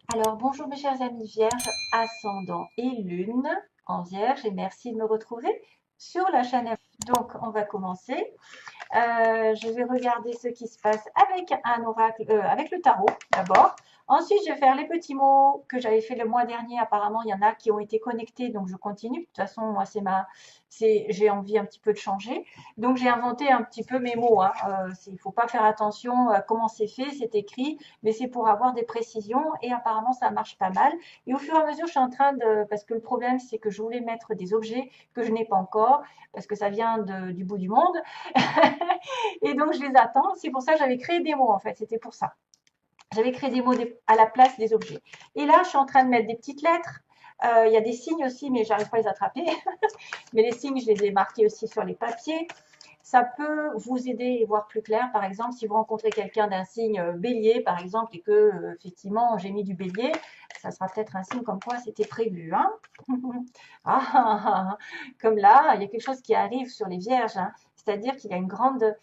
Alors, bonjour mes chers amis vierges, ascendant et lune en vierge et merci de me retrouver sur la chaîne. Donc, on va commencer. Je vais regarder ce qui se passe avec un oracle, avec le tarot d'abord. Ensuite, je vais faire les petits mots que j'avais fait le mois dernier. Apparemment, il y en a qui ont été connectés, donc je continue. De toute façon, moi, j'ai envie un petit peu de changer. Donc, j'ai inventé un petit peu mes mots, hein. Il ne faut pas faire attention à comment c'est fait, c'est écrit, mais c'est pour avoir des précisions. Et apparemment, ça marche pas mal. Et au fur et à mesure, je suis en train de, parce que le problème, c'est que je voulais mettre des objets que je n'ai pas encore, parce que ça vient du bout du monde. Et donc, je les attends. C'est pour ça que j'avais créé des mots, en fait. C'était pour ça. J'avais créé des mots à la place des objets. Et là, je suis en train de mettre des petites lettres. Il y a des signes aussi, mais j'arrive pas à les attraper. Mais les signes, je les ai marqués aussi sur les papiers. Ça peut vous aider à voir plus clair. Par exemple, si vous rencontrez quelqu'un d'un signe bélier, par exemple, et que effectivement j'ai mis du bélier, ça sera peut-être un signe comme quoi c'était prévu. Hein. Comme là, il y a quelque chose qui arrive sur les vierges. Hein. C'est-à-dire qu'il y a une grande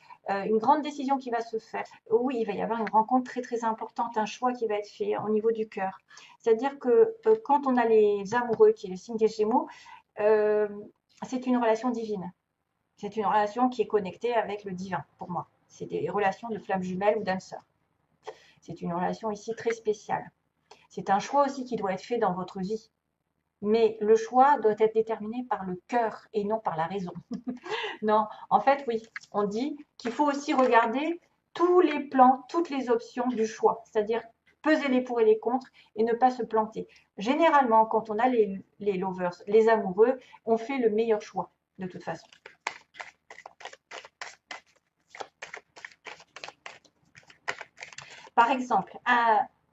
décision qui va se faire. Oui, il va y avoir une rencontre très très importante, un choix qui va être fait au niveau du cœur. C'est-à-dire que quand on a les amoureux, qui est le signe des Gémeaux, euh, c'est une relation divine. C'est une relation qui est connectée avec le divin, pour moi. C'est des relations de flammes jumelles ou d'âmes sœurs. C'est une relation ici très spéciale. C'est un choix aussi qui doit être fait dans votre vie. Mais le choix doit être déterminé par le cœur et non par la raison. Non, en fait, oui, on dit qu'il faut aussi regarder tous les plans, toutes les options du choix, c'est-à-dire peser les pour et les contre et ne pas se planter. Généralement, quand on a les lovers, les amoureux, on fait le meilleur choix, de toute façon. Par exemple,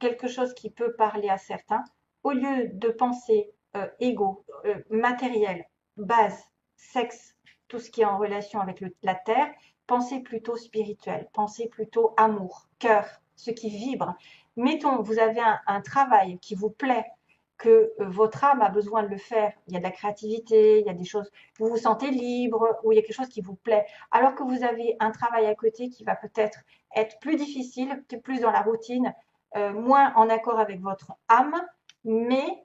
quelque chose qui peut parler à certains, au lieu de penser égo, matériel, base, sexe, tout ce qui est en relation avec la terre, pensez plutôt spirituel, pensez plutôt amour, cœur, ce qui vibre. Mettons, vous avez un travail qui vous plaît, que votre âme a besoin de le faire. Il y a de la créativité, il y a des choses, vous vous sentez libre, ou il y a quelque chose qui vous plaît. Alors que vous avez un travail à côté qui va peut-être être plus difficile, plus dans la routine, moins en accord avec votre âme, mais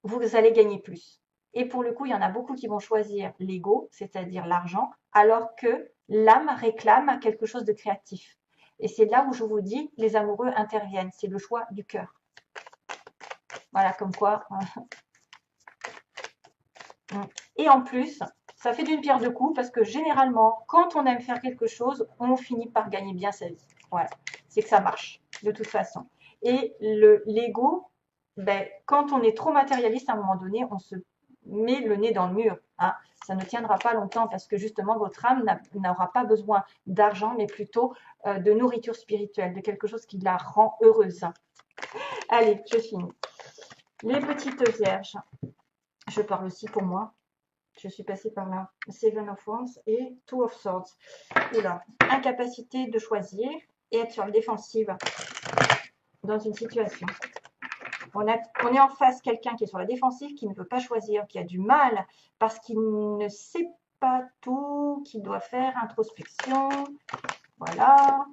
vous allez gagner plus. Et pour le coup, il y en a beaucoup qui vont choisir l'ego, c'est-à-dire l'argent, alors que l'âme réclame quelque chose de créatif. Et c'est là où je vous dis, les amoureux interviennent. C'est le choix du cœur. Voilà, comme quoi. Et en plus, ça fait d'une pierre deux coups parce que généralement, quand on aime faire quelque chose, on finit par gagner bien sa vie. Voilà, c'est que ça marche de toute façon. Et l'ego, ben, quand on est trop matérialiste à un moment donné, on se met le nez dans le mur. Hein. Ça ne tiendra pas longtemps parce que justement, votre âme n'aura pas besoin d'argent, mais plutôt de nourriture spirituelle, de quelque chose qui la rend heureuse. Allez, je finis. Les petites vierges, je parle aussi pour moi. Je suis passée par là. Seven of Wands et Two of Swords. Oula, incapacité de choisir et être sur le défensive dans une situation. On est en face quelqu'un qui est sur la défensive, qui ne peut pas choisir, qui a du mal parce qu'il ne sait pas tout, qui doit faire introspection. Voilà.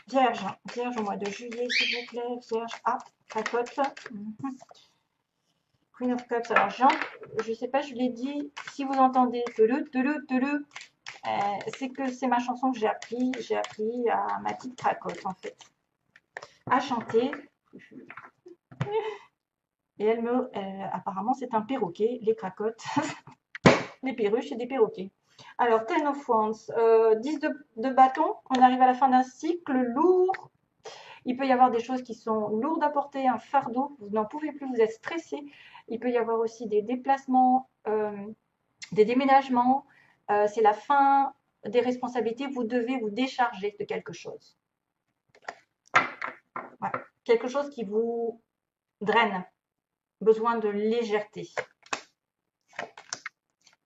Vierge, Vierge au mois de juillet, s'il vous plaît. Vierge, cracotte. Queen of Cups. Alors, Jean, je ne sais pas, je l'ai dit, si vous entendez c'est que c'est ma chanson que j'ai appris à ma petite cracotte en fait, à chanter. Et apparemment c'est un perroquet, les cracottes, les perruches et des perroquets. Alors, Ten of Wands, 10 de bâton, on arrive à la fin d'un cycle lourd. Il peut y avoir des choses qui sont lourdes à porter, un fardeau, vous n'en pouvez plus, vous êtes stressé. Il peut y avoir aussi des déplacements, des déménagements. C'est la fin des responsabilités, vous devez vous décharger de quelque chose. Ouais. Quelque chose qui vous draine, besoin de légèreté.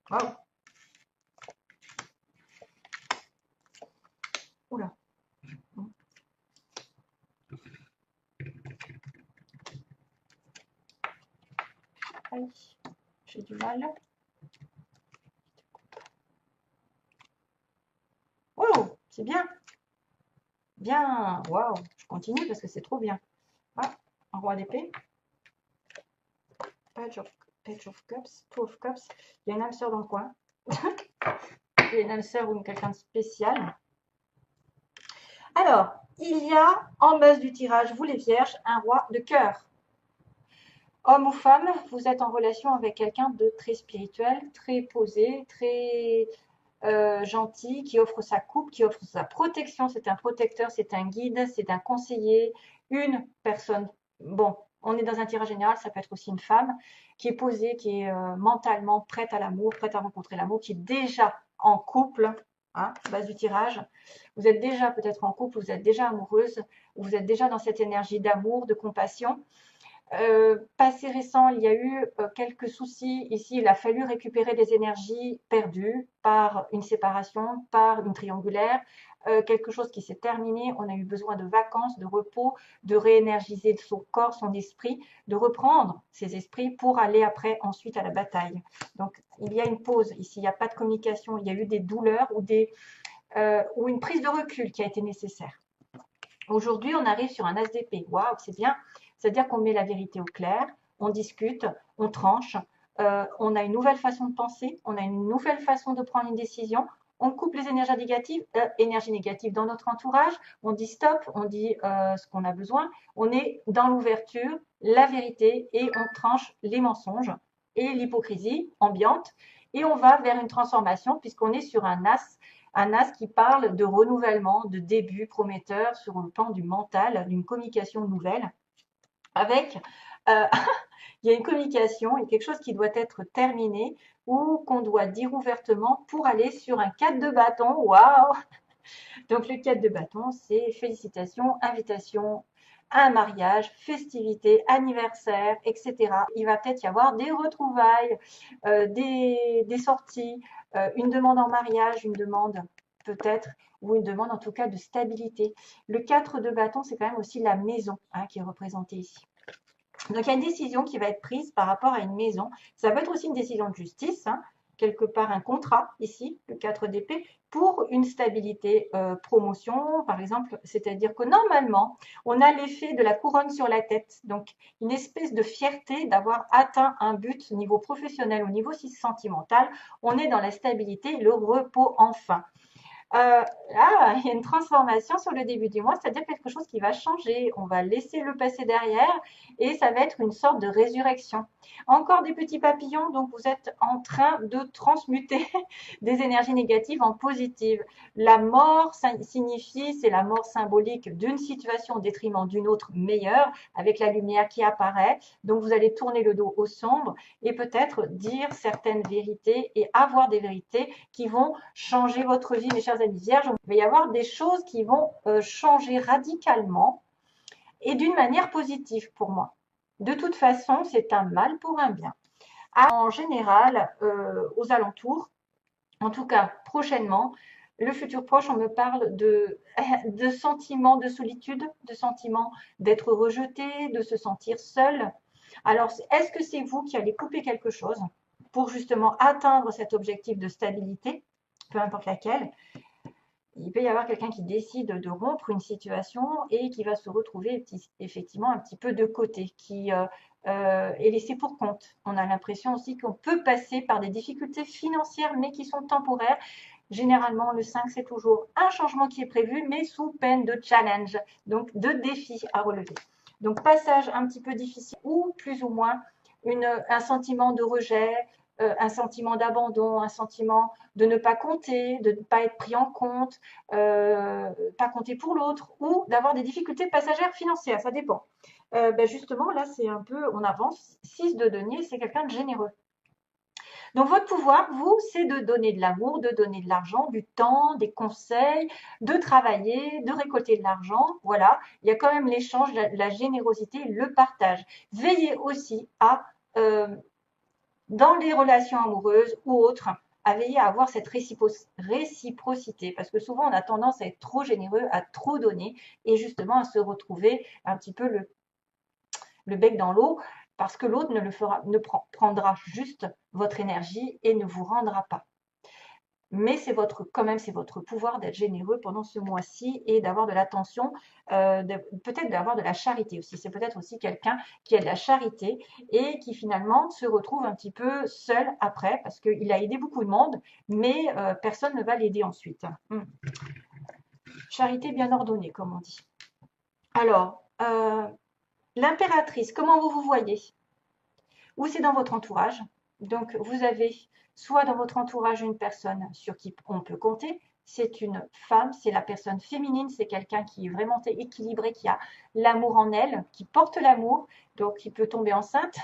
Wow. Oula. Aïe, j'ai du mal. Oh, c'est bien. bien. Waouh, je continue parce que c'est trop bien. Ah, un roi d'épée. Page of Cups, Two of Cups. Il y a une âme sœur dans le coin. Il y a une âme sœur ou quelqu'un de spécial. Alors, il y a en base du tirage, vous les vierges, un roi de cœur. Homme ou femme, vous êtes en relation avec quelqu'un de très spirituel, très posé, très gentil, qui offre sa coupe, qui offre sa protection. C'est un protecteur, c'est un guide, c'est un conseiller, une personne. Bon, on est dans un tirage général, ça peut être aussi une femme qui est posée, qui est mentalement prête à l'amour, prête à rencontrer l'amour, qui est déjà en couple, hein, base du tirage. Vous êtes déjà peut-être en couple, vous êtes déjà amoureuse, vous êtes déjà dans cette énergie d'amour, de compassion. Passé récent, il y a eu quelques soucis ici. Il a fallu récupérer des énergies perdues par une séparation, par une triangulaire, quelque chose qui s'est terminé. On a eu besoin de vacances, de repos, de réénergiser son corps, son esprit, de reprendre ses esprits pour aller après ensuite à la bataille. Donc il y a une pause ici, il n'y a pas de communication, il y a eu des douleurs ou une prise de recul qui a été nécessaire. Aujourd'hui, on arrive sur un as d'épée. Waouh, c'est bien. C'est-à-dire qu'on met la vérité au clair, on discute, on tranche, on a une nouvelle façon de penser, on a une nouvelle façon de prendre une décision. On coupe les énergies négatives dans notre entourage, on dit stop, on dit ce qu'on a besoin, on est dans l'ouverture, la vérité et on tranche les mensonges et l'hypocrisie ambiante et on va vers une transformation puisqu'on est sur un as qui parle de renouvellement, de début prometteur sur le plan du mental, d'une communication nouvelle. Avec, euh, il y a une communication et quelque chose qui doit être terminé ou qu'on doit dire ouvertement pour aller sur un 4 de bâton. Waouh! Donc le 4 de bâton, c'est félicitations, invitation à un mariage, festivité, anniversaire, etc. Il va peut-être y avoir des retrouvailles, des sorties, une demande en mariage, une demande peut-être, ou une demande en tout cas de stabilité. Le 4 de bâton, c'est quand même aussi la maison hein, qui est représentée ici. Donc il y a une décision qui va être prise par rapport à une maison. Ça peut être aussi une décision de justice, hein, quelque part un contrat ici, le 4 d'épée, pour une stabilité promotion, par exemple, c'est-à-dire que normalement, on a l'effet de la couronne sur la tête, donc une espèce de fierté d'avoir atteint un but au niveau professionnel, au niveau sentimental, on est dans la stabilité, le repos enfin. Là, il y a une transformation sur le début du mois, c'est-à-dire quelque chose qui va changer. On va laisser le passé derrière et ça va être une sorte de résurrection. Encore des petits papillons, donc vous êtes en train de transmuter des énergies négatives en positives. La mort signifie, c'est la mort symbolique d'une situation au détriment d'une autre meilleure, avec la lumière qui apparaît. Donc vous allez tourner le dos au sombre et peut-être dire certaines vérités et avoir des vérités qui vont changer votre vie, mes chers amis vierges. Il va y avoir des choses qui vont changer radicalement et d'une manière positive pour moi. De toute façon, c'est un mal pour un bien. En général, aux alentours, en tout cas prochainement, le futur proche, on me parle de sentiments de solitude, de sentiments d'être rejeté, de se sentir seul. Alors, est-ce que c'est vous qui allez couper quelque chose pour justement atteindre cet objectif de stabilité, peu importe laquelle? Il peut y avoir quelqu'un qui décide de rompre une situation et qui va se retrouver effectivement un petit peu de côté, qui est laissé pour compte. On a l'impression aussi qu'on peut passer par des difficultés financières, mais qui sont temporaires. Généralement, le 5, c'est toujours un changement qui est prévu, mais sous peine de challenge, donc de défi à relever. Donc, passage un petit peu difficile ou plus ou moins un sentiment de rejet, un sentiment d'abandon, un sentiment de ne pas compter, de ne pas être pris en compte, pas compter pour l'autre, ou d'avoir des difficultés passagères financières, ça dépend. Justement, là, c'est un peu, on avance. 6 de denier, c'est quelqu'un de généreux. Donc, votre pouvoir, vous, c'est de donner de l'amour, de donner de l'argent, du temps, des conseils, de travailler, de récolter de l'argent. Voilà, il y a quand même l'échange, la générosité, le partage. Veillez aussi à dans les relations amoureuses ou autres, à veiller à avoir cette réciprocité, parce que souvent on a tendance à être trop généreux, à trop donner, et justement à se retrouver un petit peu le bec dans l'eau, parce que l'autre ne prendra juste votre énergie et ne vous rendra pas. Mais c'est quand même, c'est votre pouvoir d'être généreux pendant ce mois-ci et d'avoir de l'attention, peut-être d'avoir de la charité aussi. C'est peut-être aussi quelqu'un qui a de la charité et qui finalement se retrouve un petit peu seul après parce qu'il a aidé beaucoup de monde, mais personne ne va l'aider ensuite. Charité bien ordonnée, comme on dit. Alors, l'impératrice, comment vous vous voyez? Ou c'est dans votre entourage. Donc, vous avez soit dans votre entourage une personne sur qui on peut compter, c'est une femme, c'est la personne féminine, c'est quelqu'un qui est vraiment équilibré, qui a l'amour en elle, qui porte l'amour, donc qui peut tomber enceinte,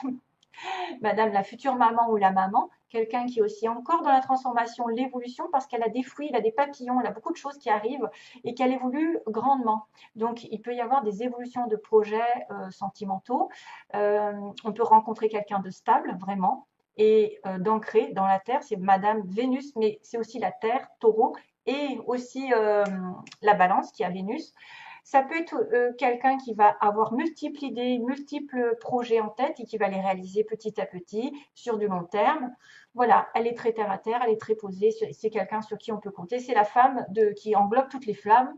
madame la future maman ou la maman, quelqu'un qui est aussi encore dans la transformation, l'évolution, parce qu'elle a des fruits, elle a des papillons, elle a beaucoup de choses qui arrivent et qu'elle évolue grandement. Donc, il peut y avoir des évolutions de projets sentimentaux. On peut rencontrer quelqu'un de stable, vraiment, et d'ancré dans la Terre. C'est Madame Vénus, mais c'est aussi la Terre, Taureau, et aussi la Balance qui a Vénus. Ça peut être quelqu'un qui va avoir multiples idées, multiples projets en tête et qui va les réaliser petit à petit sur du long terme. Voilà, elle est très terre à terre, elle est très posée, c'est quelqu'un sur qui on peut compter. C'est la femme qui englobe toutes les femmes,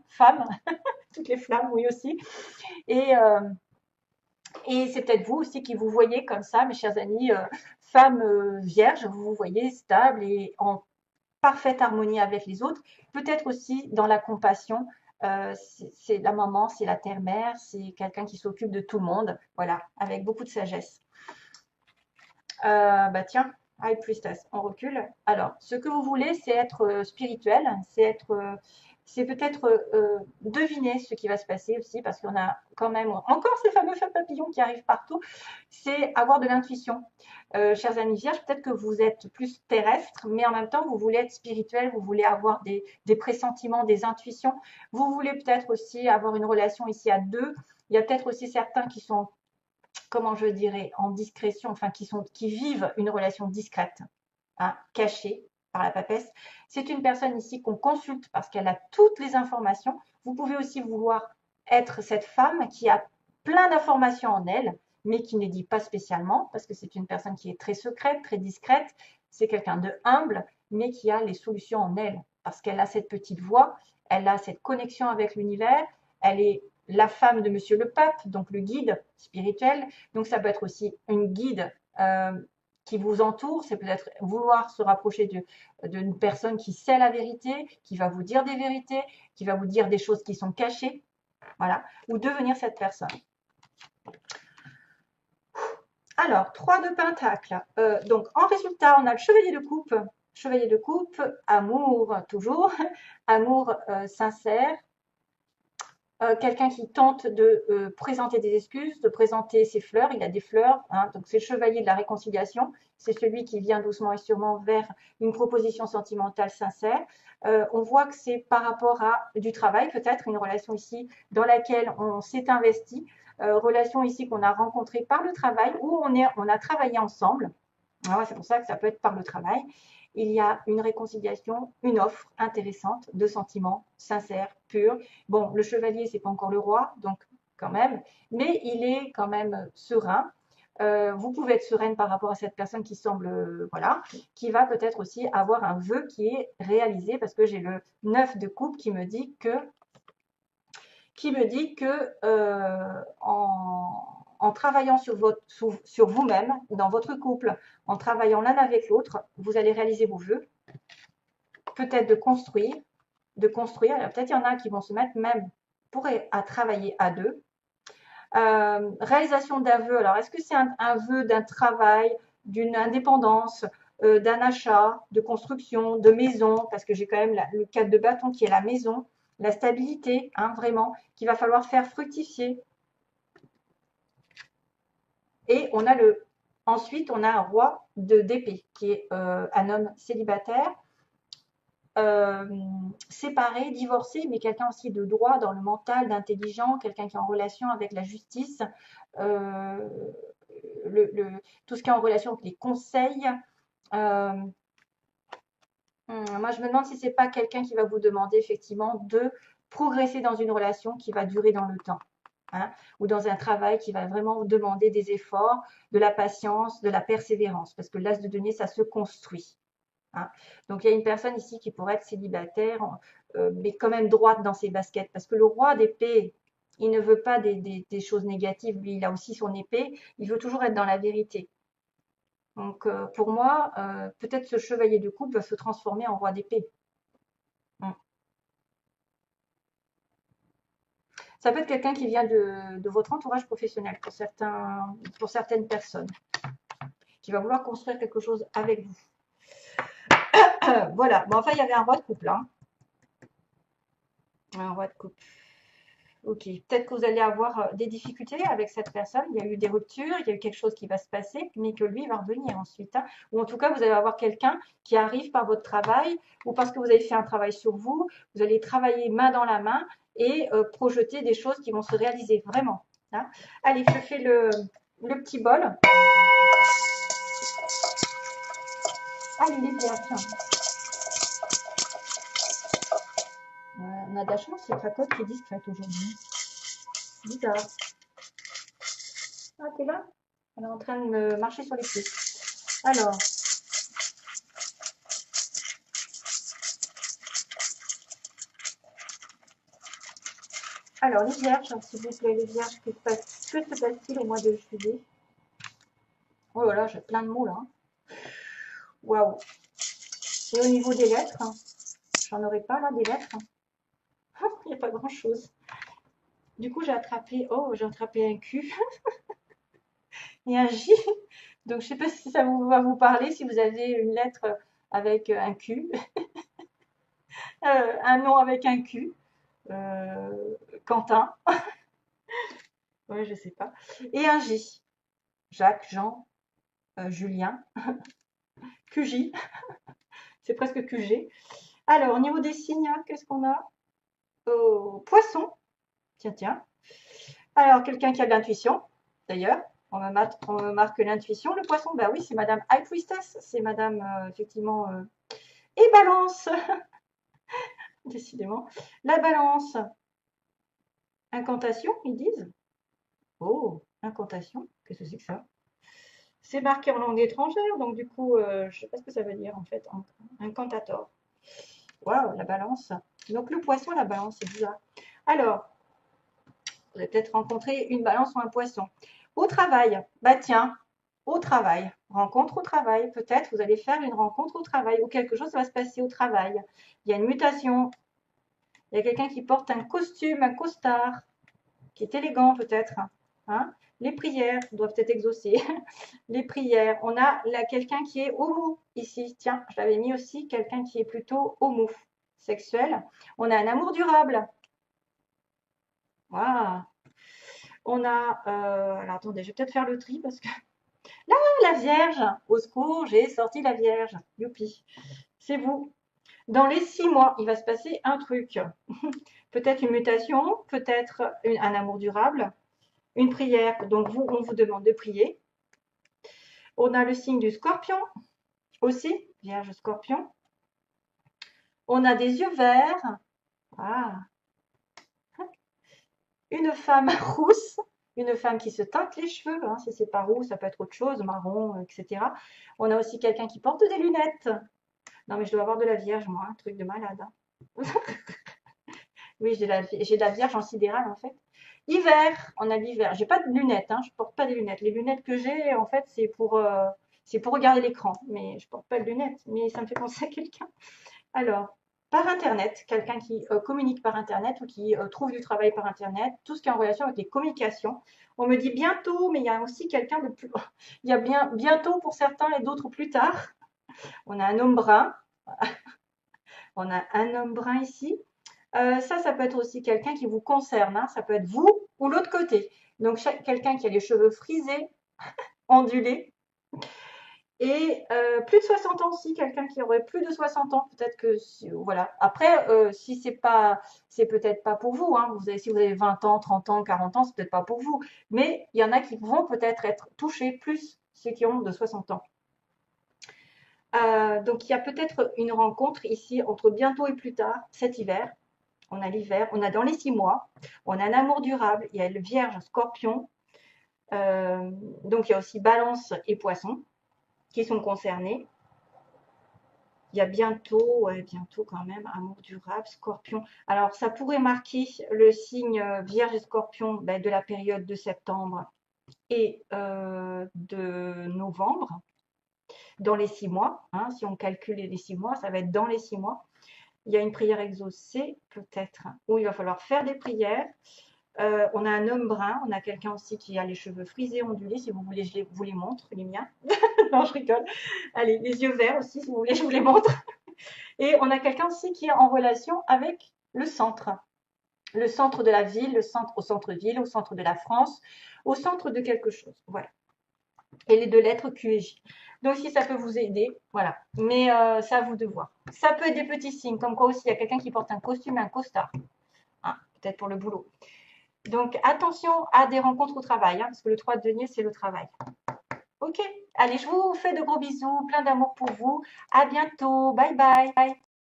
toutes les flammes, oui aussi. Et, euh, et c'est peut-être vous aussi qui vous voyez comme ça, mes chers amis, femme vierge, vous vous voyez stable et en parfaite harmonie avec les autres, peut-être aussi dans la compassion. C'est la maman, c'est la terre-mère, c'est quelqu'un qui s'occupe de tout le monde, voilà, avec beaucoup de sagesse. Bah tiens, High Priestess, on recule. Alors, ce que vous voulez, c'est être spirituel, c'est peut-être deviner ce qui va se passer aussi, parce qu'on a quand même encore ces fameux feux papillons qui arrivent partout. C'est avoir de l'intuition. Chers amis vierges, peut-être que vous êtes plus terrestre, mais en même temps, vous voulez être spirituel, vous voulez avoir des pressentiments, des intuitions. Vous voulez peut-être aussi avoir une relation ici à deux. Il y a peut-être aussi certains qui sont, comment je dirais, en discrétion, enfin qui vivent une relation discrète, hein, cachée par la papesse. C'est une personne ici qu'on consulte parce qu'elle a toutes les informations. Vous pouvez aussi vouloir être cette femme qui a plein d'informations en elle, mais qui ne dit pas spécialement, parce que c'est une personne qui est très secrète, très discrète. C'est quelqu'un de humble, mais qui a les solutions en elle, parce qu'elle a cette petite voix, elle a cette connexion avec l'univers, elle est la femme de Monsieur le Pape, donc le guide spirituel. Donc ça peut être aussi une guide qui vous entoure, c'est peut-être vouloir se rapprocher d'une personne qui sait la vérité, qui va vous dire des vérités, qui va vous dire des choses qui sont cachées, voilà, ou devenir cette personne. Alors, 3 de Pentacle. Donc, en résultat, on a le Chevalier de coupe, amour toujours, amour sincère, quelqu'un qui tente de présenter des excuses, de présenter ses fleurs. Il a des fleurs, hein, donc c'est le chevalier de la réconciliation. C'est celui qui vient doucement et sûrement vers une proposition sentimentale sincère. On voit que c'est par rapport à du travail, peut-être une relation ici dans laquelle on s'est investi, relation ici qu'on a rencontrée par le travail, où on a travaillé ensemble. Alors, c'est pour ça que ça peut être par le travail. Il y a une réconciliation, une offre intéressante de sentiments sincères, purs. Bon, le chevalier, c'est pas encore le roi, donc quand même, mais il est quand même serein. Vous pouvez être sereine par rapport à cette personne qui semble, voilà, qui va peut-être aussi avoir un vœu qui est réalisé, parce que j'ai le 9 de coupe qui me dit que en travaillant sur vous-même, dans votre couple, en travaillant l'un avec l'autre, vous allez réaliser vos vœux, peut-être de construire. Alors peut-être il y en a qui vont se mettre même à travailler à deux. Réalisation d'un vœu. Alors est-ce que c'est un vœu d'un travail, d'une indépendance, d'un achat, de construction, de maison, parce que j'ai quand même le 4 de bâton qui est la maison, la stabilité, hein, vraiment, qu'il va falloir faire fructifier. Et ensuite, on a un roi d'épée, qui est un homme célibataire, séparé, divorcé, mais quelqu'un aussi de droit dans le mental, d'intelligent, quelqu'un qui est en relation avec la justice, tout ce qui est en relation avec les conseils. Moi, je me demande si c'est pas quelqu'un qui va vous demander effectivement de progresser dans une relation qui va durer dans le temps, hein, ou dans un travail qui va vraiment vous demander des efforts, de la patience, de la persévérance, parce que l'as de denier, ça se construit. hein. Donc, il y a une personne ici qui pourrait être célibataire, mais quand même droite dans ses baskets. Parce que le roi d'épée, il ne veut pas des choses négatives. Lui, il a aussi son épée. Il veut toujours être dans la vérité. Donc, pour moi, peut-être ce chevalier de coupe va se transformer en roi d'épée. Mm. Ça peut être quelqu'un qui vient de votre entourage professionnel pour certaines personnes, qui va vouloir construire quelque chose avec vous. Voilà. Bon, enfin, il y avait un roi de coupe là. Un roi de coupe. Ok. Peut-être que vous allez avoir des difficultés avec cette personne. Il y a eu des ruptures, il y a eu quelque chose qui va se passer, mais que lui va revenir ensuite, hein. Ou en tout cas, vous allez avoir quelqu'un qui arrive par votre travail ou parce que vous avez fait un travail sur vous. Vous allez travailler main dans la main et projeter des choses qui vont se réaliser vraiment, hein. Allez, je fais le petit bol. Allez, les vierges. On a de la chance, c'est Cracotte qui est discrète aujourd'hui. Bizarre. Ah, t'es là? Elle est en train de me marcher sur les pieds. Alors, les vierges, s'il vous plaît, les vierges, que se passe-t-il au mois de juillet? Oh là là, j'ai plein de mots là, hein. Waouh. Et au niveau des lettres, j'en aurais pas là, des lettres. Il n'y a pas grand-chose. Du coup, j'ai attrapé un Q et un J. Donc, je ne sais pas si ça va vous parler, si vous avez une lettre avec un Q, un nom avec un Q, Quentin, ouais, je sais pas, et un J, Jacques, Jean, Julien, QJ, c'est presque QG. Alors, au niveau des signes, qu'est-ce qu'on a? Oh, poisson, tiens, tiens. Alors, quelqu'un qui a de l'intuition, d'ailleurs, on me marque l'intuition. Le poisson, ben oui, c'est Madame High Priestess, c'est Madame, effectivement, et Balance, décidément. La Balance, incantation, ils disent. Oh, incantation, qu'est-ce que c'est que ça? C'est marqué en langue étrangère, donc du coup, je ne sais pas ce que ça veut dire en fait, incantator. Waouh, la balance. Donc le poisson, la balance, c'est bizarre. Alors, vous avez peut-être rencontré une balance ou un poisson. Au travail, bah tiens, au travail, rencontre au travail, peut-être vous allez faire une rencontre au travail ou quelque chose va se passer au travail. Il y a une mutation, il y a quelqu'un qui porte un costume, un costard, qui est élégant peut-être, hein. Les prières doivent être exaucées. Les prières. On a là quelqu'un qui est homo ici. Tiens, je l'avais mis aussi, quelqu'un qui est plutôt homosexuel. On a un amour durable. Waouh. On a, alors attendez, je vais peut-être faire le tri parce que là, la Vierge. Au secours, j'ai sorti la Vierge. Youpi. C'est vous. Dans les 6 mois, il va se passer un truc. Peut-être une mutation, peut-être un amour durable, une prière. Donc vous, on vous demande de prier. On a le signe du Scorpion aussi, Vierge Scorpion. On a des yeux verts. Ah. Une femme rousse, une femme qui se teinte les cheveux, hein, si c'est pas rouge, ça peut être autre chose, marron, etc. On a aussi quelqu'un qui porte des lunettes. Non, mais je dois avoir de la Vierge, moi, un truc de malade, hein. Oui, j'ai de la Vierge en sidéral, en fait. Hiver, on a l'hiver. J'ai pas de lunettes, hein, je porte pas des lunettes. Les lunettes que j'ai, en fait, c'est pour regarder l'écran, mais je porte pas de lunettes. Mais ça me fait penser à quelqu'un. Alors, par Internet, quelqu'un qui communique par Internet ou qui trouve du travail par Internet, tout ce qui est en relation avec les communications. On me dit bientôt, mais il y a aussi quelqu'un de plus. Il y a bien bientôt pour certains et d'autres plus tard. On a un homme brun. On a un homme brun ici. Ça peut être aussi quelqu'un qui vous concerne, hein. Ça peut être vous ou l'autre côté. Donc, quelqu'un qui a les cheveux frisés, ondulés. Et plus de 60 ans, si quelqu'un qui aurait plus de 60 ans, peut-être que voilà. Après, si c'est peut-être pas pour vous, hein. Si vous avez 20 ans, 30 ans, 40 ans, c'est peut-être pas pour vous. Mais il y en a qui vont peut-être être touchés plus ceux qui ont de 60 ans. Donc il y a peut-être une rencontre ici entre bientôt et plus tard, cet hiver. On a l'hiver, on a dans les 6 mois, on a un amour durable, il y a le Vierge, Scorpion. Donc il y a aussi Balance et Poisson qui sont concernés. Il y a bientôt, ouais, bientôt quand même, amour durable, scorpion. Alors, ça pourrait marquer le signe Vierge et Scorpion ben, de la période de septembre et de novembre, dans les 6 mois. Hein, si on calcule les 6 mois, ça va être dans les 6 mois. Il y a une prière exaucée, peut-être, où il va falloir faire des prières. On a un homme brun, on a quelqu'un aussi qui a les cheveux frisés, ondulés, si vous voulez, je vous les montre, les miens. Non, je rigole. Allez, les yeux verts aussi, si vous voulez, je vous les montre. Et on a quelqu'un aussi qui est en relation avec le centre. Le centre de la ville, le centre au centre-ville, au centre de la France, au centre de quelque chose. Voilà. Et les 2 lettres Q et J. Donc, si ça peut vous aider, voilà. Mais c'est à vous de voir. Ça peut être des petits signes, comme quoi aussi, il y a quelqu'un qui porte un costume, un costard. Hein, peut-être pour le boulot. Donc, attention à des rencontres au travail, hein, parce que le 3 de denier, c'est le travail. Ok, allez, je vous fais de gros bisous, plein d'amour pour vous. À bientôt, bye bye.